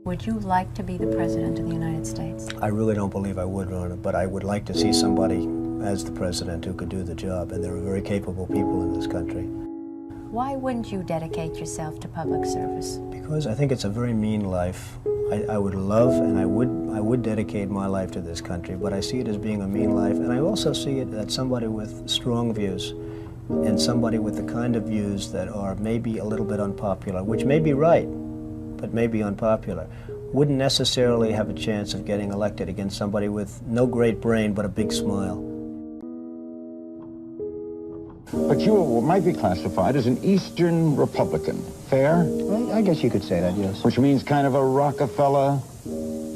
Would you like to be the President of the United States? I really don't believe I would run it, but I would like to see somebody as the President who could do the job, and there are very capable people in this country. Why wouldn't you dedicate yourself to public service? Because I think it's a very mean life. I would love and I would dedicate my life to this country, but I see it as being a mean life, and I also see it as somebody with strong views and somebody with the kind of views that are maybe a little bit unpopular, which may be right, but may be unpopular, wouldn't necessarily have a chance of getting elected against somebody with no great brain but a big smile. But you might be classified as an Eastern Republican. Fair? Well, I guess you could say that, yes. Which means kind of a Rockefeller,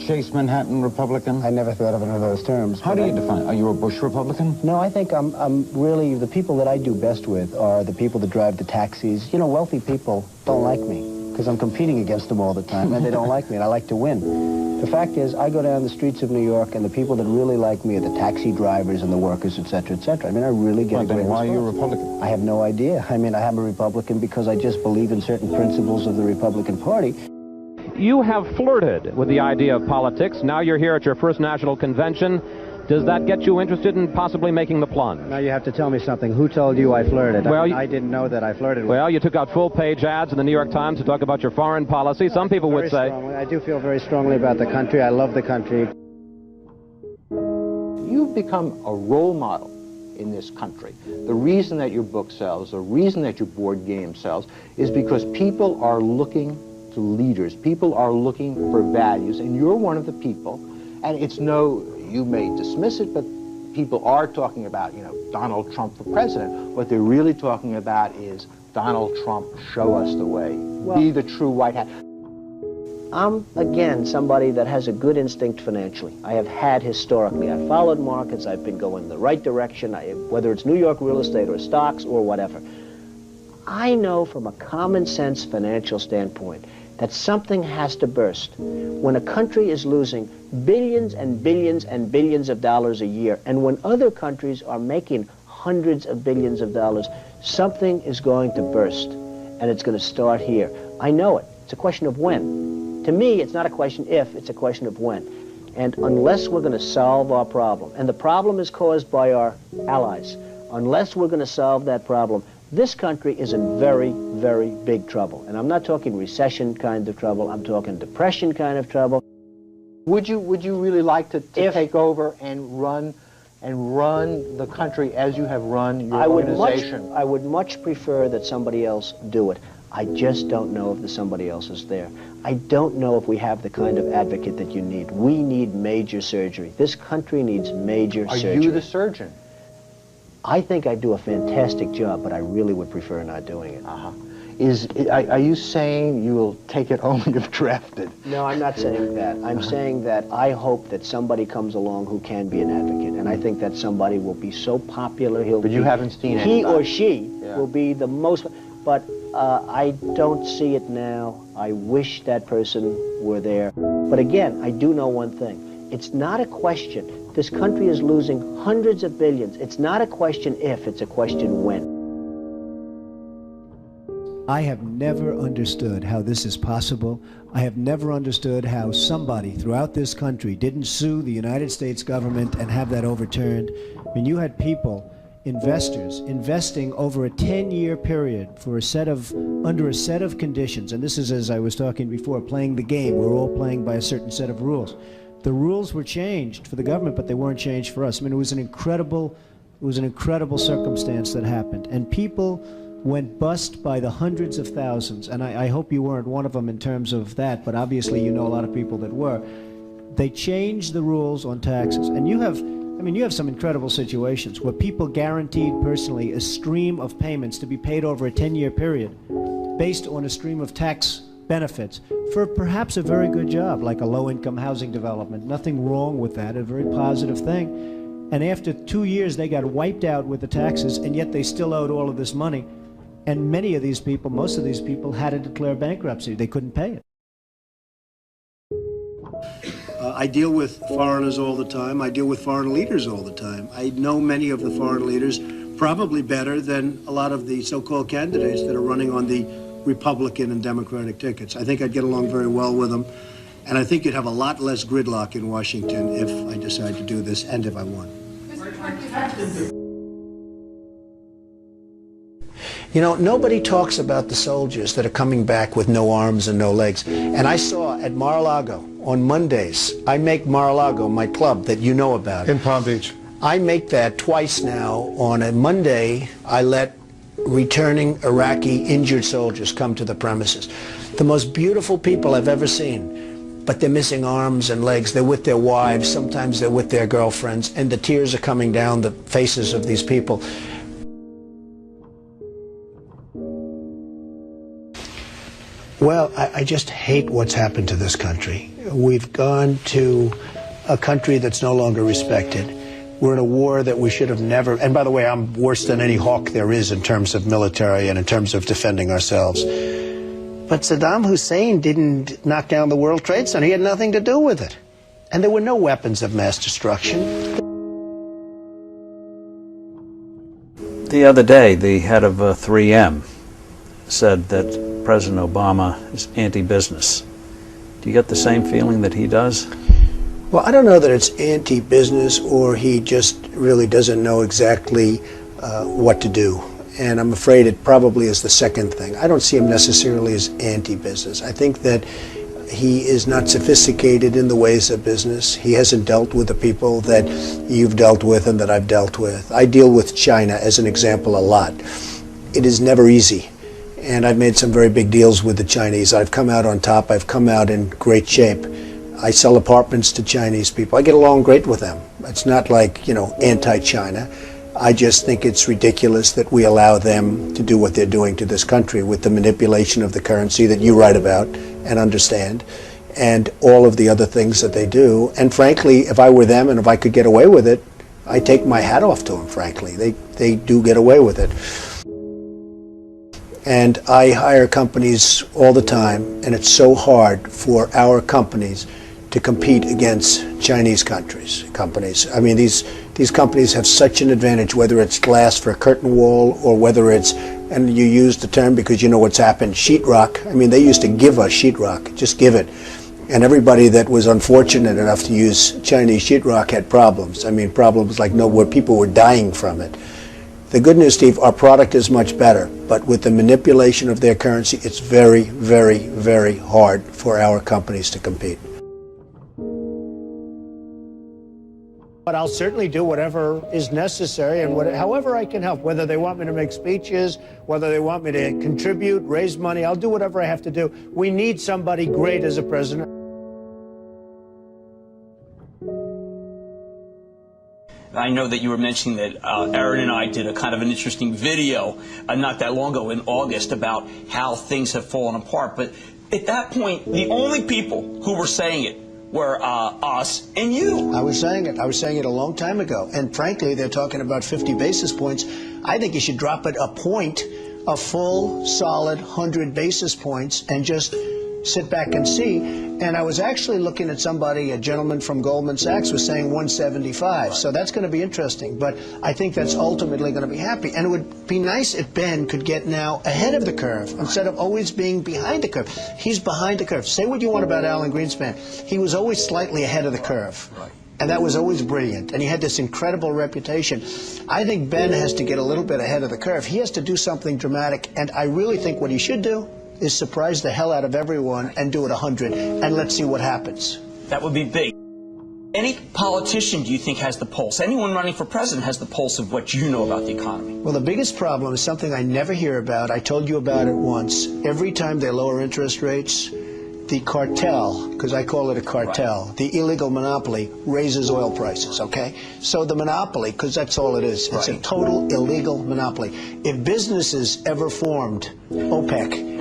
Chase Manhattan Republican? I never thought of it in those terms. How do you define? Are you a Bush Republican? No, I think I'm really, the people that I do best with are the people that drive the taxis. You know, wealthy people don't like me because I'm competing against them all the time, and they don't like me, and I like to win. The fact is, I go down the streets of New York, and the people that really like me are the taxi drivers and the workers, et cetera, et cetera. I mean, I really get a great response. Why are you a Republican? I have no idea. I mean, I am a Republican because I just believe in certain principles of the Republican Party. You have flirted with the idea of politics. Now you're here at your first national convention. Does that get you interested in possibly making the plunge? Now you have to tell me something. Who told you I flirted? Well, I didn't know that I flirted with. Well, you took out full-page ads in the New York Times to talk about your foreign policy. Some people would say... I do feel very strongly about the country. I love the country. You've become a role model in this country. The reason that your book sells, the reason that your board game sells, is because people are looking to leaders. People are looking for values, and you're one of the people. And it's no... You may dismiss it, but people are talking about, you know, Donald Trump for president. What they're really talking about is Donald Trump, show us the way. Well, be the true white hat. I'm, again, somebody that has a good instinct financially. I have had historically. I've followed markets. I've been going the right direction, whether it's New York real estate or stocks or whatever. I know from a common sense financial standpoint that something has to burst. When a country is losing billions and billions and billions of dollars a year, and when other countries are making hundreds of billions of dollars, something is going to burst, and it's going to start here. I know it. It's a question of when. To me, it's not a question if, it's a question of when. And unless we're going to solve our problem, and the problem is caused by our allies, unless we're going to solve that problem, this country is in very, very big trouble. And I'm not talking recession kind of trouble, I'm talking depression kind of trouble. Would you really like to take over and run the country as you have run your organization? I would much prefer that somebody else do it. I just don't know if the somebody else is there. I don't know if we have the kind of advocate that you need. We need major surgery. This country needs major surgery. Are you the surgeon? I think I do a fantastic job, but I really would prefer not doing it. Are you saying you will take it only if drafted? No, I'm not saying that. I'm saying that I hope that somebody comes along who can be an advocate, and I think that somebody will be so popular But you haven't seen it. He or she will be the most, but I don't see it now. I wish that person were there. But again, I do know one thing. It's not a question. This country is losing hundreds of billions. It's not a question if, it's a question when. I have never understood how this is possible. I have never understood how somebody throughout this country didn't sue the United States government and have that overturned. I mean, you had people, investors, investing over a 10-year period for under a set of conditions. And this is, as I was talking before, playing the game. We're all playing by a certain set of rules. The rules were changed for the government, but they weren't changed for us. I mean, it was an incredible circumstance that happened. And people went bust by the hundreds of thousands. And I hope you weren't one of them in terms of that, but obviously you know a lot of people that were. They changed the rules on taxes. And you have some incredible situations where people guaranteed personally a stream of payments to be paid over a 10-year period based on a stream of tax benefits for perhaps a very good job, like a low-income housing development. Nothing wrong with that, a very positive thing. And after 2 years, they got wiped out with the taxes, and yet they still owed all of this money. And many of these people, most of these people, had to declare bankruptcy. They couldn't pay it. I deal with foreigners all the time. I deal with foreign leaders all the time. I know many of the foreign leaders probably better than a lot of the so-called candidates that are running on the Republican and Democratic tickets. I think I'd get along very well with them. And I think you'd have a lot less gridlock in Washington if I decide to do this and if I won. You know, nobody talks about the soldiers that are coming back with no arms and no legs. And I saw at Mar-a-Lago on Mondays, I make Mar-a-Lago my club that you know about. In Palm Beach. I make that twice now. On a Monday, I let returning Iraqi injured soldiers come to the premises. The most beautiful people I've ever seen, but they're missing arms and legs. They're with their wives, sometimes they're with their girlfriends, and the tears are coming down the faces of these people. Well, I just hate what's happened to this country. We've gone to a country that's no longer respected. We're in a war that we should have never, and by the way, I'm worse than any hawk there is in terms of military and in terms of defending ourselves. But Saddam Hussein didn't knock down the World Trade Center. He had nothing to do with it. And there were no weapons of mass destruction. The other day, the head of 3M said that President Obama is anti-business. Do you get the same feeling that he does? Well, I don't know that it's anti-business or he just really doesn't know exactly what to do. And I'm afraid it probably is the second thing. I don't see him necessarily as anti-business. I think that he is not sophisticated in the ways of business. He hasn't dealt with the people that you've dealt with and that I've dealt with. I deal with China, as an example, a lot. It is never easy. And I've made some very big deals with the Chinese. I've come out on top. I've come out in great shape. I sell apartments to Chinese people. I get along great with them. It's not like, you know, anti-China. I just think it's ridiculous that we allow them to do what they're doing to this country with the manipulation of the currency that you write about and understand, and all of the other things that they do. And frankly, if I were them and if I could get away with it, I take my hat off to them, frankly. They do get away with it. And I hire companies all the time, and it's so hard for our companies to compete against Chinese companies. I mean, these companies have such an advantage, whether it's glass for a curtain wall or whether it's, and you use the term because you know what's happened, sheetrock. I mean, they used to give us sheetrock, just give it. And everybody that was unfortunate enough to use Chinese sheetrock had problems. I mean, problems like where people were dying from it. The good news, Steve, our product is much better, but with the manipulation of their currency, it's very, very, very hard for our companies to compete. But I'll certainly do whatever is necessary and however I can help, whether they want me to make speeches, whether they want me to contribute, raise money, I'll do whatever I have to do. We need somebody great as a president. I know that you were mentioning that Aaron and I did a kind of an interesting video not that long ago in August about how things have fallen apart. But at that point, the only people who were saying it were us and you. I was saying it. I was saying it a long time ago. And frankly, they're talking about 50 basis points. I think you should drop it a point, a full, solid 100 basis points, and just sit back and see. And I was actually looking at somebody, a gentleman from Goldman Sachs was saying 175. Right. So that's going to be interesting. But I think that's ultimately going to be happy. And it would be nice if Ben could get now ahead of the curve instead of always being behind the curve. He's behind the curve. Say what you want about Alan Greenspan. He was always slightly ahead of the curve. Right. And that was always brilliant. And he had this incredible reputation. I think Ben has to get a little bit ahead of the curve. He has to do something dramatic. And I really think what he should do is surprise the hell out of everyone and do it 100, and let's see what happens. That would be big. Any politician, do you think, has the pulse? Anyone running for president has the pulse of what you know about the economy? Well, the biggest problem is something I never hear about. I told you about it once. Every time they lower interest rates, the cartel, because I call it a cartel, right, the illegal monopoly raises oil prices, okay? So the monopoly, because that's all it is, it's a total illegal monopoly. If businesses ever formed OPEC,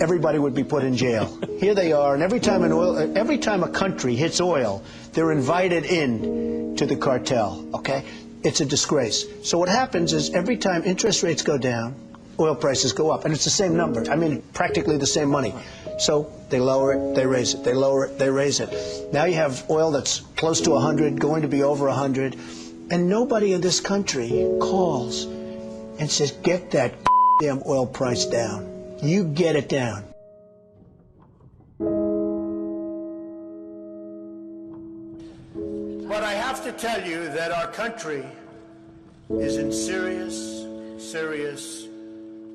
everybody would be put in jail. Here they are, and every time a country hits oil, they're invited in to the cartel, okay? It's a disgrace. So what happens is every time interest rates go down, oil prices go up. And it's the same number. I mean, practically the same money. So they lower it, they raise it. They lower it, they raise it. Now you have oil that's close to 100, going to be over 100. And nobody in this country calls and says, get that damn oil price down. You get it down. But I have to tell you that our country is in serious, serious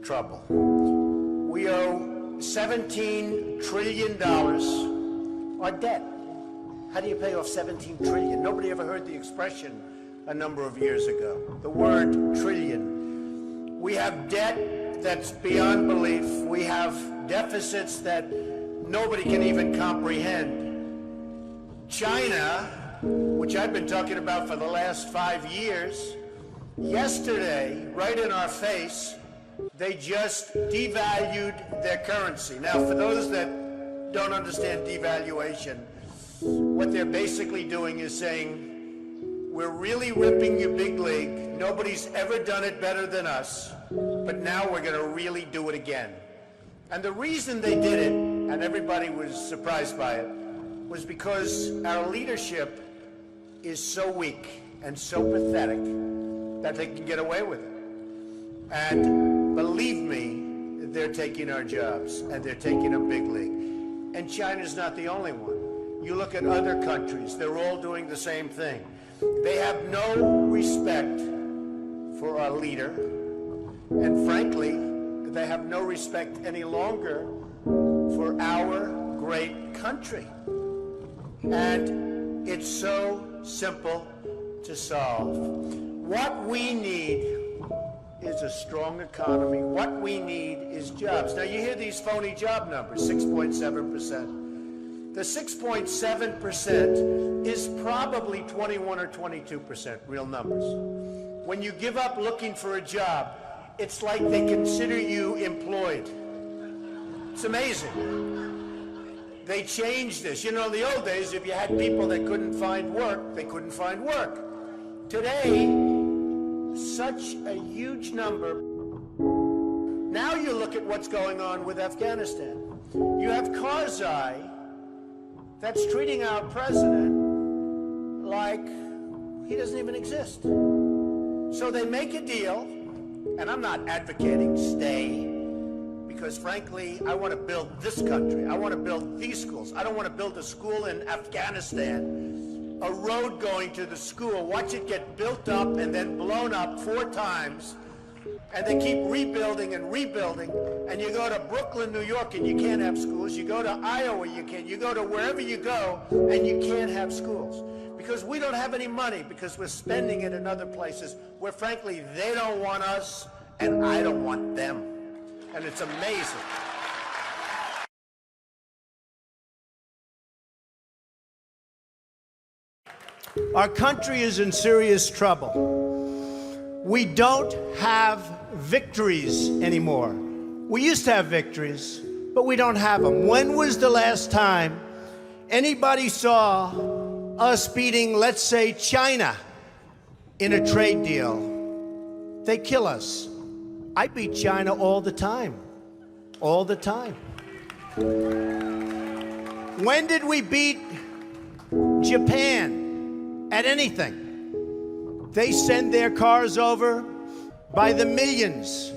trouble. We owe $17 trillion our debt. How do you pay off 17 trillion? Nobody ever heard the expression a number of years ago. The word trillion. We have debt that's beyond belief. We have deficits that nobody can even comprehend. China, which I've been talking about for the last 5 years, yesterday, right in our face, they just devalued their currency. Now, for those that don't understand devaluation, what they're basically doing is saying, we're really ripping you big league. Nobody's ever done it better than us, but now we're going to really do it again. And the reason they did it, and everybody was surprised by it, was because our leadership is so weak and so pathetic that they can get away with it. And believe me, they're taking our jobs, and they're taking a big league. And China's not the only one. You look at other countries, they're all doing the same thing. They have no respect for our leader, and frankly, they have no respect any longer for our great country. And it's so simple to solve. What we need is a strong economy. What we need is jobs. Now, you hear these phony job numbers, 6.7%. The 6.7% is probably 21 or 22% real numbers. When you give up looking for a job, it's like they consider you employed. It's amazing. They changed this. You know, in the old days, if you had people that couldn't find work, they couldn't find work. Today, such a huge number. Now you look at what's going on with Afghanistan. You have Karzai that's treating our president like he doesn't even exist. So they make a deal, and I'm not advocating stay, because frankly, I want to build this country. I want to build these schools. I don't want to build a school in Afghanistan, a road going to the school, watch it get built up and then blown up 4 times, and they keep rebuilding and rebuilding, and you go to Brooklyn, New York, and you can't have schools. You go to Iowa, you can't. You go to wherever you go, and you can't have schools. Because we don't have any money, because we're spending it in other places where, frankly, they don't want us, and I don't want them. And it's amazing. Our country is in serious trouble. We don't have victories anymore. We used to have victories, but we don't have them. When was the last time anybody saw us beating, let's say, China in a trade deal? They kill us. I beat China all the time. All the time. When did we beat Japan at anything? They send their cars over by the millions.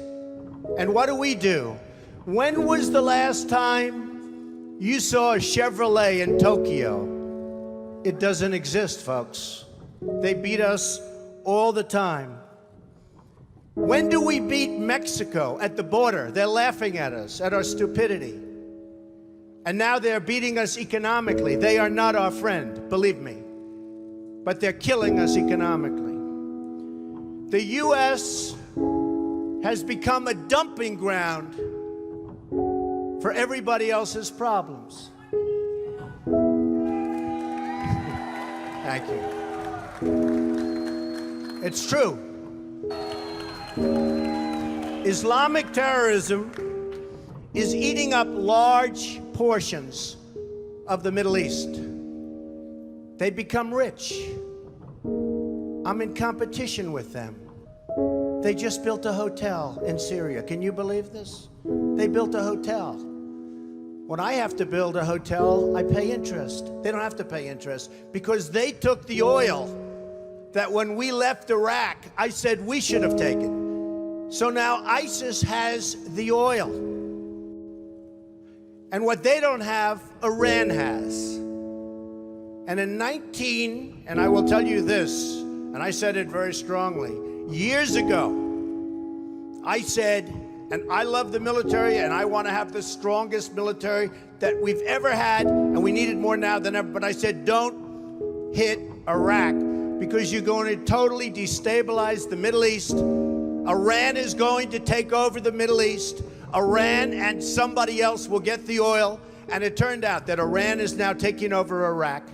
And what do? When was the last time you saw a Chevrolet in Tokyo? It doesn't exist, folks. They beat us all the time. When do we beat Mexico at the border? They're laughing at us, at our stupidity. And now they're beating us economically. They are not our friend, believe me. But they're killing us economically. The U.S. has become a dumping ground for everybody else's problems. Thank you. It's true. Islamic terrorism is eating up large portions of the Middle East. They become rich. I'm in competition with them. They just built a hotel in Syria. Can you believe this? They built a hotel. When I have to build a hotel, I pay interest. They don't have to pay interest because they took the oil that when we left Iraq, I said we should have taken. So now ISIS has the oil. And what they don't have, Iran has. And in and I will tell you this, and I said it very strongly, years ago, I said, and I love the military, and I want to have the strongest military that we've ever had, and we need it more now than ever, but I said, don't hit Iraq, because you're going to totally destabilize the Middle East. Iran is going to take over the Middle East. Iran and somebody else will get the oil, and it turned out that Iran is now taking over Iraq.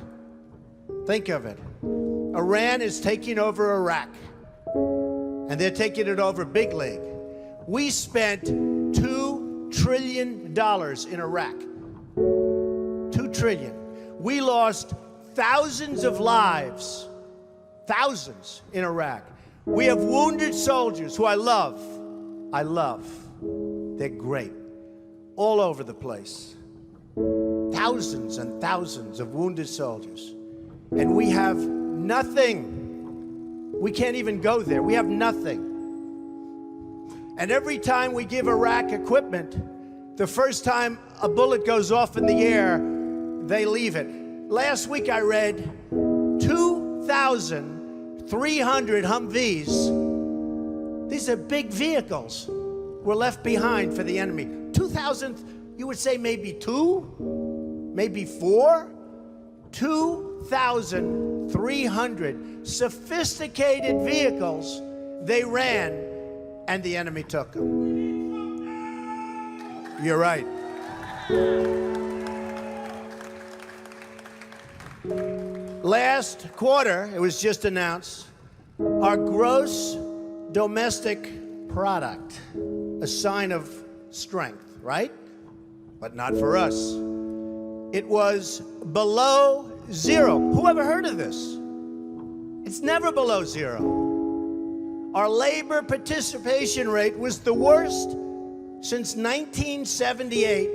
Think of it. Iran is taking over Iraq, and they're taking it over big league. We spent $2 trillion in Iraq. $2 trillion. We lost thousands of lives, thousands in Iraq. We have wounded soldiers who I love. They're great. All over the place. Thousands and thousands of wounded soldiers. And we have nothing. We can't even go there. We have nothing. And every time we give Iraq equipment, the first time a bullet goes off in the air, they leave it. Last week I read 2,300 Humvees. These are big vehicles. Were left behind for the enemy. 2,000, you would say maybe 2, maybe 4. 2,300 sophisticated vehicles they ran, and the enemy took them. You're right. Last quarter, it was just announced, our gross domestic product, a sign of strength, right? But not for us. It was below zero. Who ever heard of this? It's never below zero. Our labor participation rate was the worst since 1978.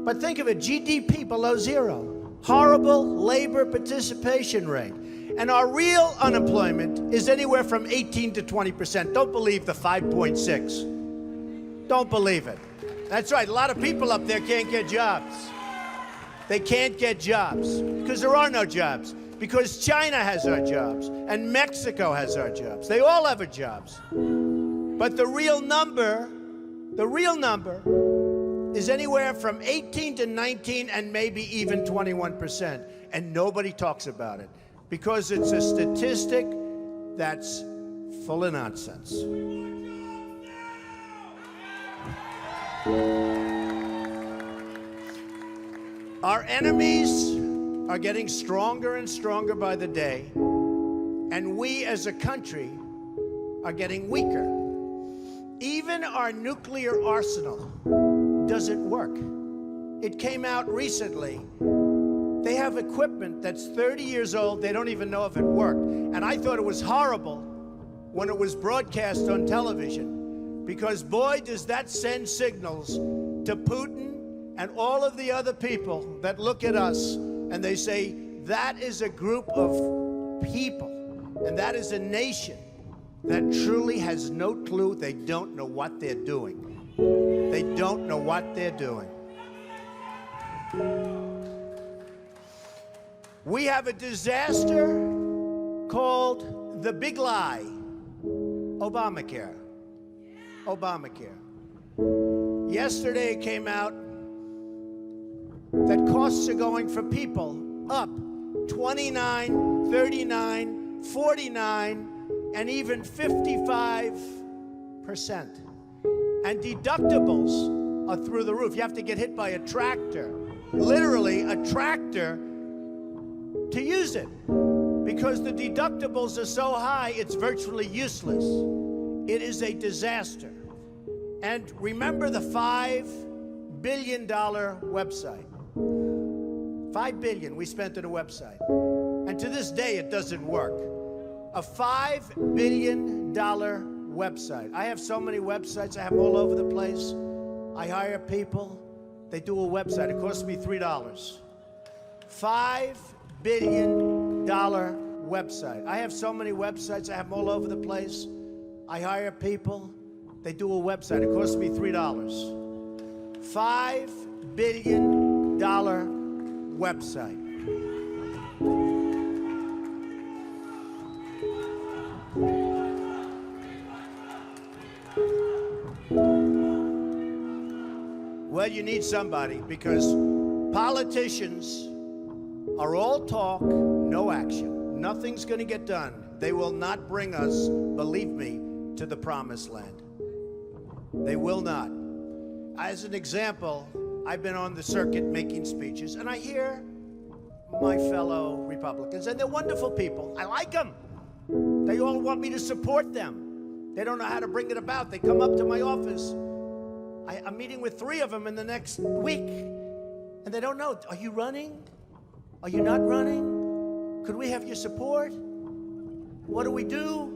But think of it, GDP below zero. Horrible labor participation rate. And our real unemployment is anywhere from 18 to 20%. Don't believe the 5.6. Don't believe it. That's right, a lot of people up there can't get jobs. They can't get jobs because there are no jobs. Because China has our jobs and Mexico has our jobs. They all have our jobs. But the real number is anywhere from 18 to 19 and maybe even 21%. And nobody talks about it because it's a statistic that's full of nonsense. Our enemies are getting stronger and stronger by the day, and we as a country are getting weaker. Even our nuclear arsenal doesn't work. It came out recently. They have equipment that's 30 years old. They don't even know if it worked. And I thought it was horrible when it was broadcast on television, because boy, does that send signals to Putin and all of the other people that look at us and they say, that is a group of people and that is a nation that truly has no clue. They don't know what they're doing. They don't know what they're doing. We have a disaster called the big lie, Obamacare. Obamacare. Yesterday it came out that costs are going for people up 29, 39, 49, and even 55%. And deductibles are through the roof. You have to get hit by a tractor, literally a tractor, to use it. Because the deductibles are so high, it's virtually useless. It is a disaster. And remember the $5 billion website. $5 billion we spent on a website. And to this day, it doesn't work. A $5 billion website. I have so many websites. I have them all over the place. I hire people. They do a website. It costs me $3. $5 billion website. I have so many websites. I have them all over the place. I hire people. They do a website. It costs me $3. $5 billion website. Well, you need somebody, because politicians are all talk, no action. Nothing's going to get done. They will not bring us, believe me, to the promised land. They will not. As an example, I've been on the circuit making speeches, and I hear my fellow Republicans, and they're wonderful people. I like them. They all want me to support them. They don't know how to bring it about. They come up to my office. I'm meeting with 3 of them in the next week, and they don't know. Are you running? Are you not running? Could we have your support? What do we do?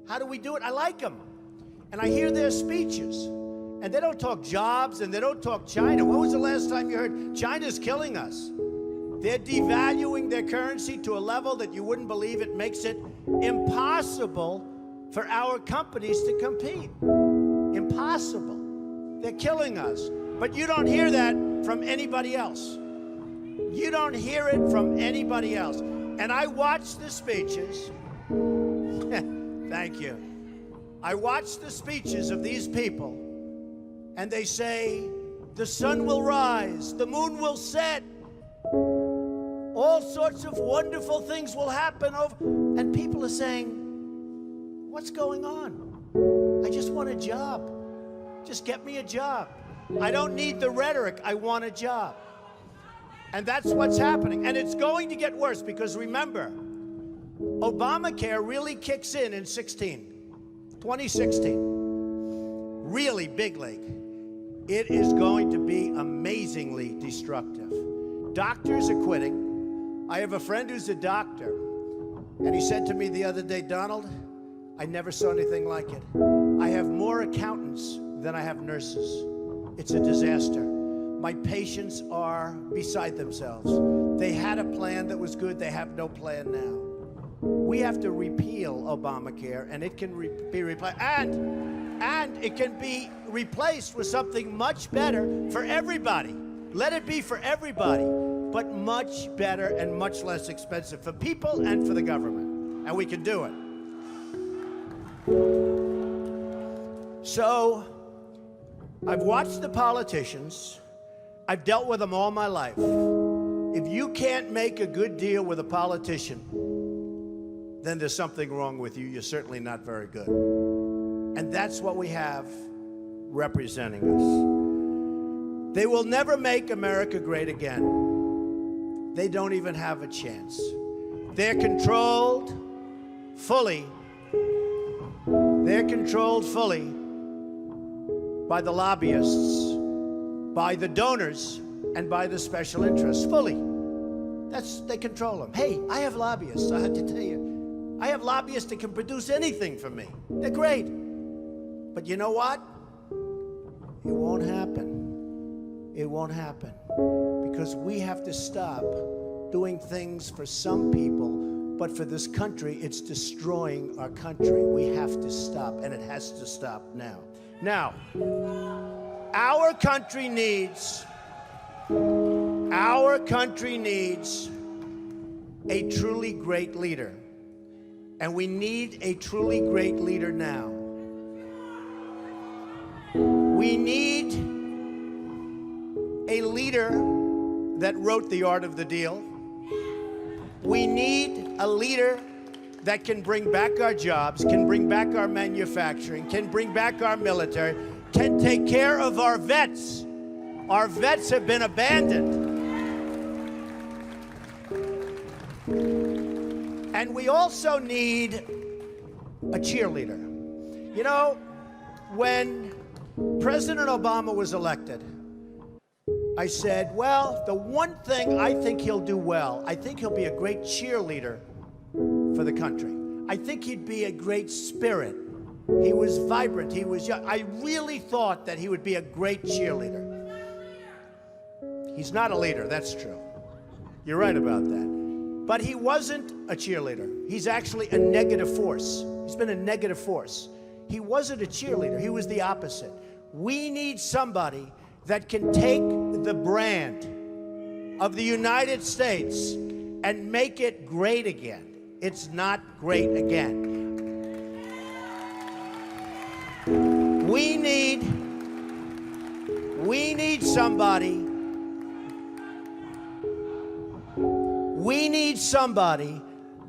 How do we do it? I like them. And I hear their speeches, and they don't talk jobs, and they don't talk China. When was the last time you heard China's killing us? They're devaluing their currency to a level that you wouldn't believe. It makes it impossible for our companies to compete. Impossible. They're killing us. But you don't hear that from anybody else. You don't hear it from anybody else. And I watch the speeches. Thank you. I watch the speeches of these people, and they say, the sun will rise, the moon will set, all sorts of wonderful things will happen. And people are saying, what's going on? I just want a job. Just get me a job. I don't need the rhetoric. I want a job. And that's what's happening. And it's going to get worse, because remember, Obamacare really kicks in 2016. Really big league. It is going to be amazingly destructive. Doctors are quitting. I have a friend who's a doctor, and he said to me the other day, Donald, I never saw anything like it. I have more accountants than I have nurses. It's a disaster. My patients are beside themselves. They had a plan that was good. They have no plan now. We have to repeal Obamacare, and it can be replaced. And it can be replaced with something much better for everybody. Let it be for everybody, but much better and much less expensive for people and for the government. And we can do it. So, I've watched the politicians. I've dealt with them all my life. If you can't make a good deal with a politician, then there's something wrong with you. You're certainly not very good. And that's what we have representing us. They will never make America great again. They don't even have a chance. They're controlled fully. They're controlled fully by the lobbyists, by the donors, and by the special interests, fully. They control them. Hey, I have lobbyists, I have to tell you. I have lobbyists that can produce anything for me. They're great. But you know what? It won't happen. It won't happen. Because we have to stop doing things for some people, but for this country, it's destroying our country. We have to stop, and it has to stop now. Now, our country needs a truly great leader. And we need a truly great leader now. We need a leader that wrote The Art of the Deal. We need a leader that can bring back our jobs, can bring back our manufacturing, can bring back our military, can take care of our vets. Our vets have been abandoned. And we also need a cheerleader. You know, when President Obama was elected, I said, well, the one thing I think he'll do well, I think he'll be a great cheerleader for the country. I think he'd be a great spirit. He was vibrant. He was young. I really thought that he would be a great cheerleader. He's not a leader, that's true. You're right about that. But he wasn't a cheerleader. He's actually a negative force. He's been a negative force. He wasn't a cheerleader. He was the opposite. We need somebody that can take the brand of the United States and make it great again. It's not great again. We need somebody. We need somebody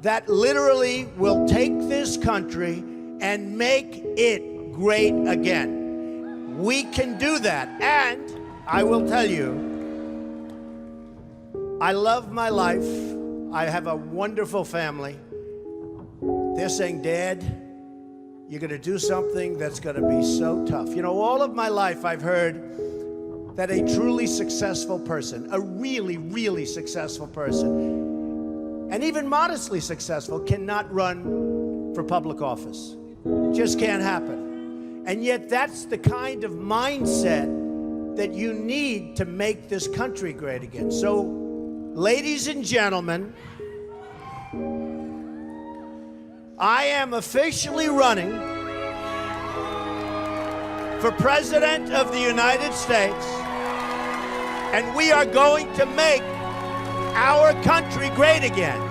that literally will take this country and make it great again. We can do that. And I will tell you, I love my life. I have a wonderful family. They're saying, Dad, you're going to do something that's going to be so tough. You know, all of my life I've heard that a truly successful person, a really, really successful person, and even modestly successful, cannot run for public office. Just can't happen. And yet that's the kind of mindset that you need to make this country great again. So, ladies and gentlemen, I am officially running for President of the United States, and we are going to make our country great again.